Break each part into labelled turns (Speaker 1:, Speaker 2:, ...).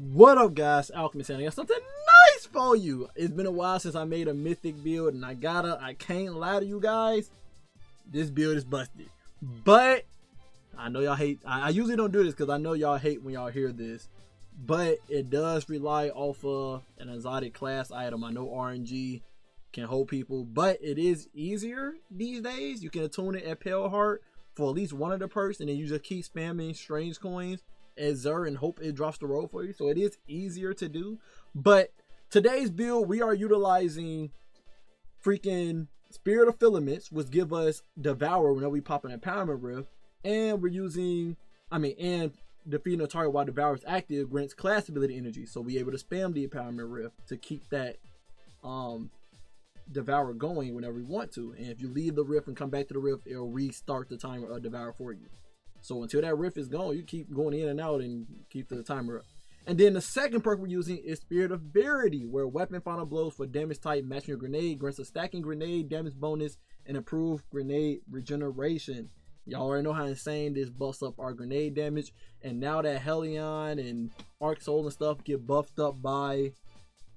Speaker 1: What up, guys? Alchemist here. I got something nice for you. It's been a while since I made a mythic build, and I can't lie to you guys, this build is busted. But I know y'all hate, I usually don't do this because I know y'all hate when y'all hear this, but it does rely off of an exotic class item. I know RNG can hold people, but it is easier these days. You can attune it at Pale Heart for at least one of the perks, and then you just keep spamming strange coins as Zer and hope it drops the roll for you. So it is easier to do. But today's build, we are utilizing freaking Spirit of Filaments, which give us Devour whenever we pop an Empowerment Rift, and we're using, and defeating a target while Devour is active grants class ability energy, so we're able to spam the Empowerment Rift to keep that Devour going whenever we want to. And if you leave the Rift and come back to the Rift, it'll restart the timer of Devour for you. So until that Rift is gone, you keep going in and out and keep the timer up. And then the second perk we're using is Spirit of Verity, where weapon final blows for damage type matching your grenade grants a stacking grenade damage bonus and improved grenade regeneration. Y'all already know how insane this buffs up our grenade damage. And now that Hellion and Arc Soul and stuff get buffed up by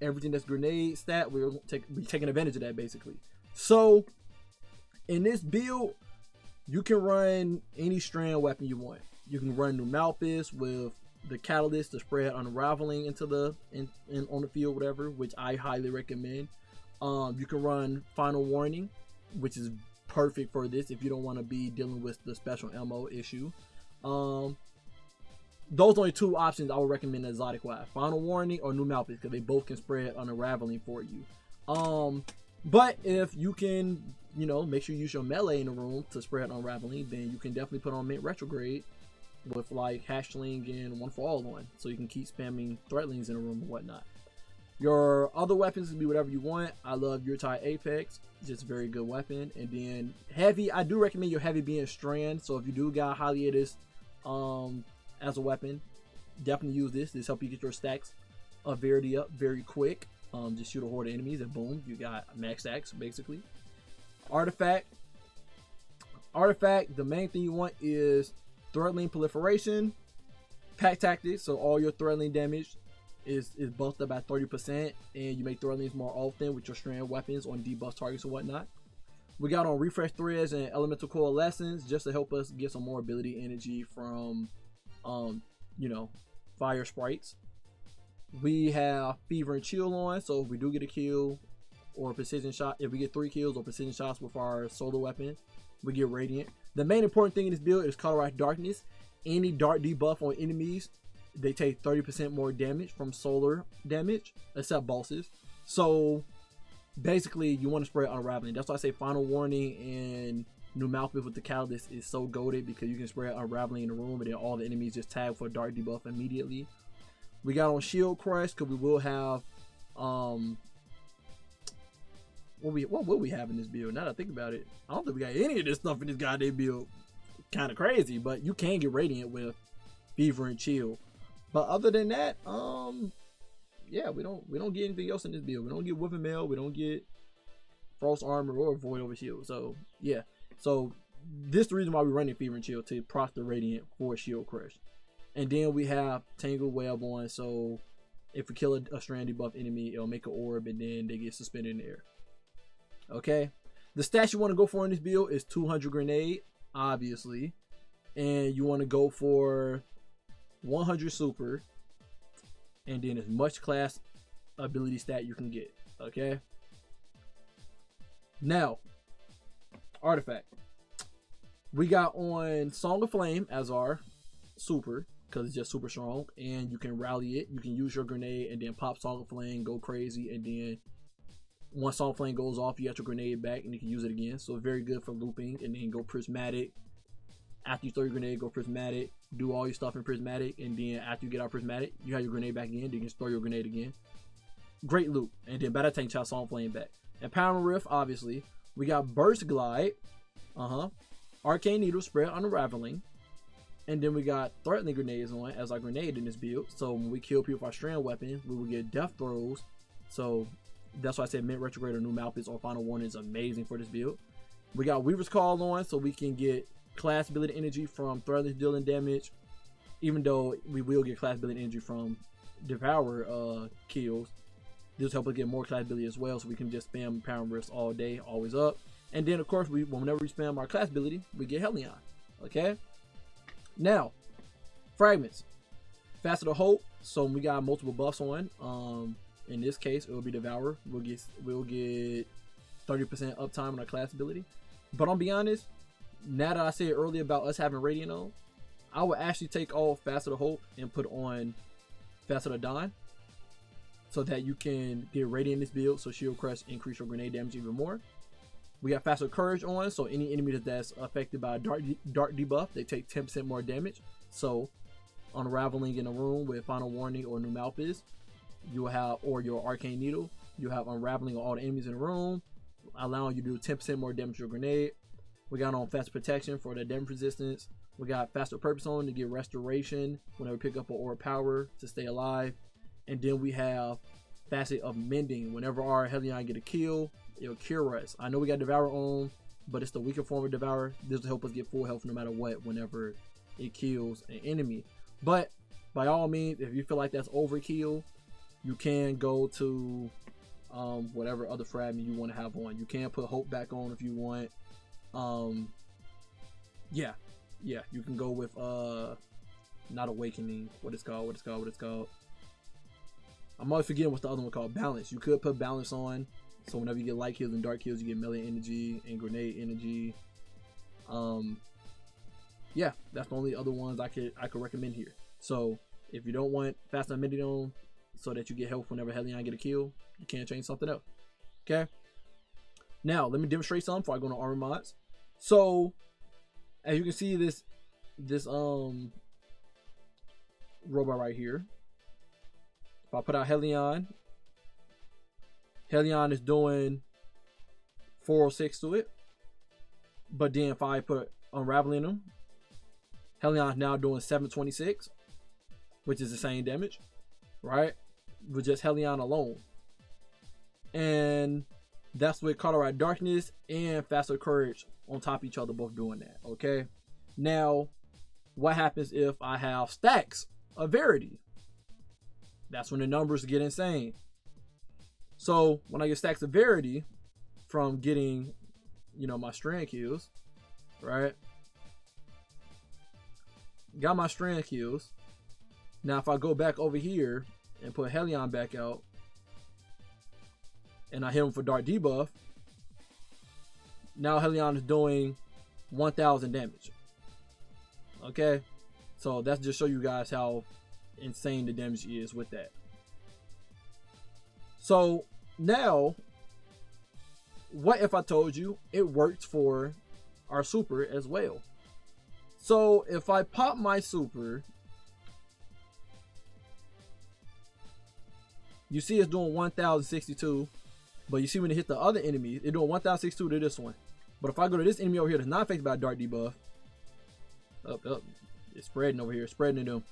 Speaker 1: everything that's grenade stat, we're taking advantage of that basically. So in this build, you can run any strand weapon you want. You can run New Malphus with the catalyst to spread unraveling into the on the field, whatever, which I highly recommend. You can run Final Warning, which is perfect for this if you don't want to be dealing with the special ammo issue. Those are only two options I would recommend exotic wise: Final Warning or New Malphus, because they both can spread unraveling for you. But if you can, make sure you use your melee in the room to spread unraveling, then you can definitely put on Mint Retrograde with like Hashling and One for All on, so you can keep spamming Threatlings in the room and whatnot. Your other weapons can be whatever you want. I love Urtai Apex, just a very good weapon. And then Heavy, I do recommend your Heavy being Strand, so if you do got Haliatus as a weapon, definitely use this. This help you get your stacks of Verity up very quick. Just shoot a horde of enemies and boom, you got max stacks basically. Artifact, the main thing you want is Threatling Proliferation, Pack Tactics, so all your Threatling damage is buffed up by 30%, and you make Threatlings more often with your strand weapons on debuff targets and whatnot. We got on Refresh Threads and Elemental Coalescence just to help us get some more ability energy from fire sprites. We have Fever and Chill on, so if we do get a kill or a precision shot, if we get 3 kills or precision shots with our solar weapon, we get Radiant. The main important thing in this build is Cauterize Darkness. Any dark debuff on enemies, they take 30% more damage from solar damage, except bosses. So basically, you want to spread unraveling. That's why I say Final Warning and New Malphus with the Catalyst is so goated, because you can spread unraveling in the room and then all the enemies just tag for dark debuff immediately. We got on Shield Crush because we will have what will we have in this build? Now that I think about it, I don't think we got any of this stuff in this goddamn build. Kind of crazy, but you can get Radiant with Fever and Chill. But other than that, yeah, we don't get anything else in this build. We don't get Whipping Mail, we don't get Frost Armor or Void Over Shield. So yeah, so this is the reason why we're running Fever and Chill, to proc the Radiant for Shield Crush. And then we have Tangled Web on, so if we kill a strand debuff enemy, it'll make an orb and then they get suspended in the air. Okay, the stats you want to go for in this build is 200 grenade, obviously, and you want to go for 100 super, and then as much class ability stat you can get. Okay, now artifact, we got on Song of Flame as our super, because it's just super strong, and you can rally it. You can use your grenade and then pop Song of Flame, go crazy, and then once Song of Flame goes off, you get your grenade back and you can use it again. So very good for looping. And then go Prismatic. After you throw your grenade, go Prismatic, do all your stuff in Prismatic, and then after you get out Prismatic, you have your grenade back again, then you can throw your grenade again. Great loop. And then by that time, you Song of Flame back. Empowerment Rift, obviously. We got Burst Glide, Arcane Needle, spread unraveling. And then we got Threatening Grenades on as our grenade in this build. So when we kill people with our strand weapon, we will get Death Throws. So that's why I said Mint Retrograde or New Malphus or Final Warning is amazing for this build. We got Weaver's Call on, so we can get class ability energy from Threatlings dealing damage, even though we will get class ability energy from Devour kills. This will help us get more class ability as well, so we can just spam pound wrist all day, always up. And then of course, whenever we spam our class ability, we get Hellion. Okay. Now, fragments. Faster to Hope. So we got multiple buffs on. In this case, it will be Devour. We'll get 30% uptime on our class ability. But I'll be honest, now that I said earlier about us having Radiant on, I would actually take off Faster to Hope and put on Faster to Die, so that you can get Radiant in this build, so Shield Crush increase your grenade damage even more. We got Faster Courage on, so any enemy that's affected by a dark debuff, they take 10% more damage. So unraveling in a room with Final Warning or New Malphis, you will have, or your Arcane Needle, you have unraveling on all the enemies in the room, allowing you to do 10% more damage to your grenade. We got on Faster Protection for the damage resistance. We got Faster Purpose on to get restoration whenever we pick up an Aura Power to stay alive. And then we have Facet of Mending. Whenever our Hellion get a kill, it'll cure us. I know we got Devour on, but it's the weaker form of Devour. This will help us get full health no matter what whenever it kills an enemy. But by all means, if you feel like that's overkill, you can go to whatever other fragment you want to have on. You can put Hope back on if you want. Yeah, you can go with not Awakening. What it's called. I'm always forgetting what's the other one called. Balance. You could put Balance on, so whenever you get light kills and dark kills, you get melee energy and grenade energy. Yeah, that's the only other ones I could recommend here. So if you don't want Fast Unmended on, so that you get health whenever Hellion get a kill, you can't change something else. Okay. Now let me demonstrate something before I go to armor mods. So as you can see, this robot right here. If I put out Hellion is doing 406 to it. But then if I put Unraveling him, Hellion is now doing 726, which is the same damage, right? With just Hellion alone. And that's with Cauterize Darkness and Faster Courage on top of each other, both doing that. Okay. Now, what happens if I have stacks of Verity? That's when the numbers get insane. So when I get stacks of Verity from getting, my strand kills, right? Got my strand kills. Now if I go back over here and put Hellion back out, and I hit him for dark debuff, now Hellion is doing 1000 damage. Okay, so that's just show you guys how insane the damage is with that. So now, what if I told you it works for our super as well? So if I pop my super, you see it's doing 1062, but you see when it hit the other enemy, it's doing 1062 to this one. But if I go to this enemy over here that's not affected by a dark debuff, it's spreading over here, spreading to them.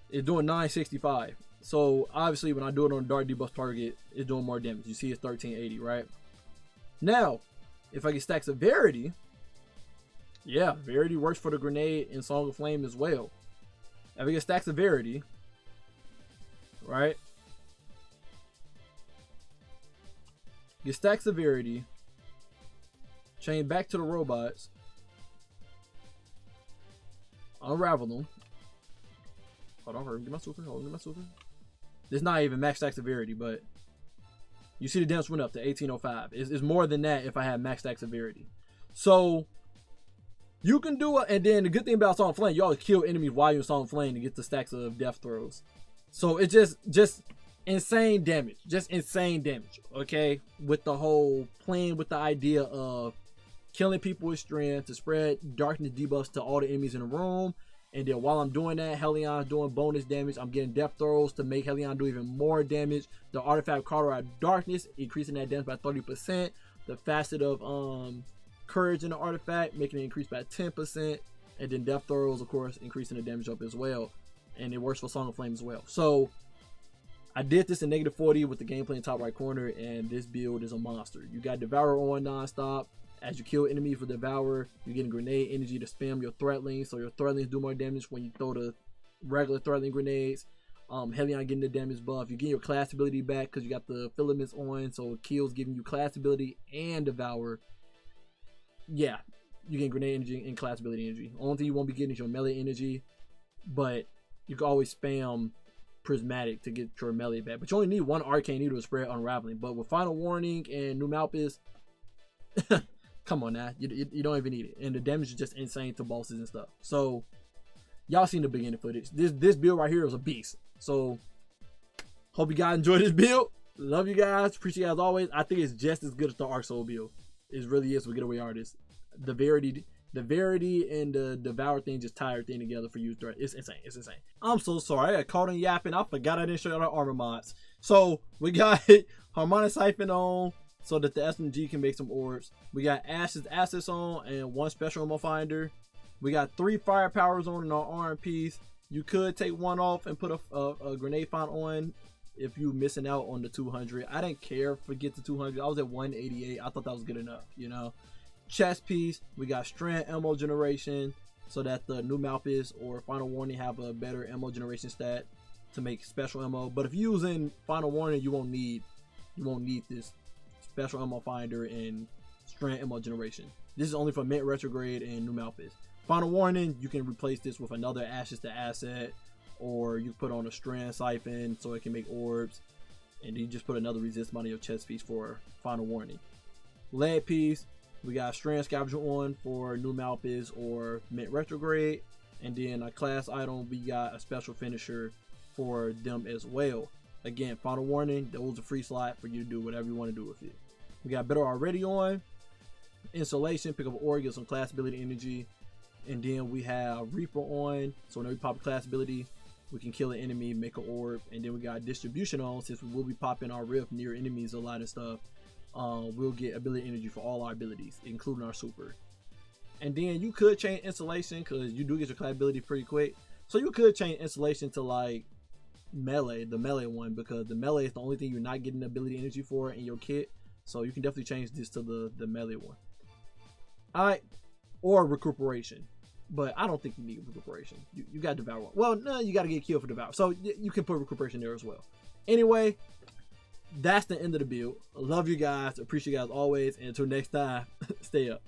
Speaker 1: It's doing 965. So obviously when I do it on a dark debuff target, it's doing more damage. You see it's 1380, right? Now, if I get stacks of Verity, yeah, Verity works for the grenade in Song of Flame as well. If I get stacks of Verity, right? Get stacks of Verity, chain back to the robots, unravel them. Hold on, get my super, get my super. There's not even max stack severity, but you see the damage went up to 1805. It's more than that if I had max stack severity. So you can do it, and then the good thing about Song of Flame, you always kill enemies while you're in Song of Flame to get the stacks of death throws. So it's just insane damage, okay? With the whole playing with the idea of killing people with strength to spread darkness debuffs to all the enemies in the room. And then while I'm doing that, Hellion is doing bonus damage. I'm getting death throws to make Hellion do even more damage. The artifact Cauterize Darkness, increasing that damage by 30%. The facet of courage in the artifact, making it increase by 10%. And then death throws, of course, increasing the damage up as well. And it works for Song of Flame as well. So I did this in -40 with the gameplay in top right corner, and this build is a monster. You got Devour on non-stop. As you kill enemies with Devour, you're getting grenade energy to spam your threatlings, so your threatlings do more damage when you throw the regular threatling grenades. Heavy on getting the damage buff. You're getting your class ability back because you got the filaments on, so kills giving you class ability and devour. Yeah, you get grenade energy and class ability energy. Only thing you won't be getting is your melee energy, but you can always spam prismatic to get your melee back. But you only need one arcane needle to spread unraveling. But with final warning and new Malpus, come on now, you don't even need it, and the damage is just insane to bosses and stuff. So y'all seen the beginning footage. This build right here is a beast. So hope you guys enjoy this build. Love you guys. Appreciate you as always. I think it's just as good as the Arc Soul build. It really is with Getaway artists. The verity and the devour thing just tie everything together for you. It's insane. It's insane. I'm so sorry. I got caught in yapping. I forgot I didn't show you the armor mods. So we got Harmonic Siphon on so that the SMG can make some orbs. We got Ash's assets on and one special ammo finder. We got 3 firepowers on in our arm piece. You could take one off and put a grenade font on if you missing out on the 200. I didn't care for get to 200. I was at 188. I thought that was good enough, you know. Chest piece. We got strand ammo generation so that the new Malpus or final warning have a better ammo generation stat to make special ammo. But if you're using final warning, you won't need this special ammo finder and strand ammo generation. This is only for mint retrograde and new Malpus. Final warning, you can replace this with another Ashes to asset, or you put on a strand siphon so it can make orbs, and then you just put another resist on your chest piece for final warning. Lead piece, we got strand scavenger on for new Malpus or mint retrograde, and then a class item, we got a special finisher for them as well. Again, final warning, those are free slot for you to do whatever you want to do with it. We got better already on insulation, pick up orb, get some class ability energy. And then we have Reaper on, so whenever we pop a class ability, we can kill an enemy, make an orb. And then we got distribution on, since we will be popping our rift near enemies a lot of stuff. We'll get ability energy for all our abilities, including our super. And then you could change installation because you do get your class ability pretty quick. So you could change installation to like melee, the melee one, because the melee is the only thing you're not getting ability energy for in your kit. So you can definitely change this to the melee one. Alright. Or recuperation, but I don't think you need recuperation. You got devour. Well, no, you got to get killed for devour, so you can put recuperation there as well. Anyway, that's the end of the build. I love you guys. Appreciate you guys always, and until next time, stay up.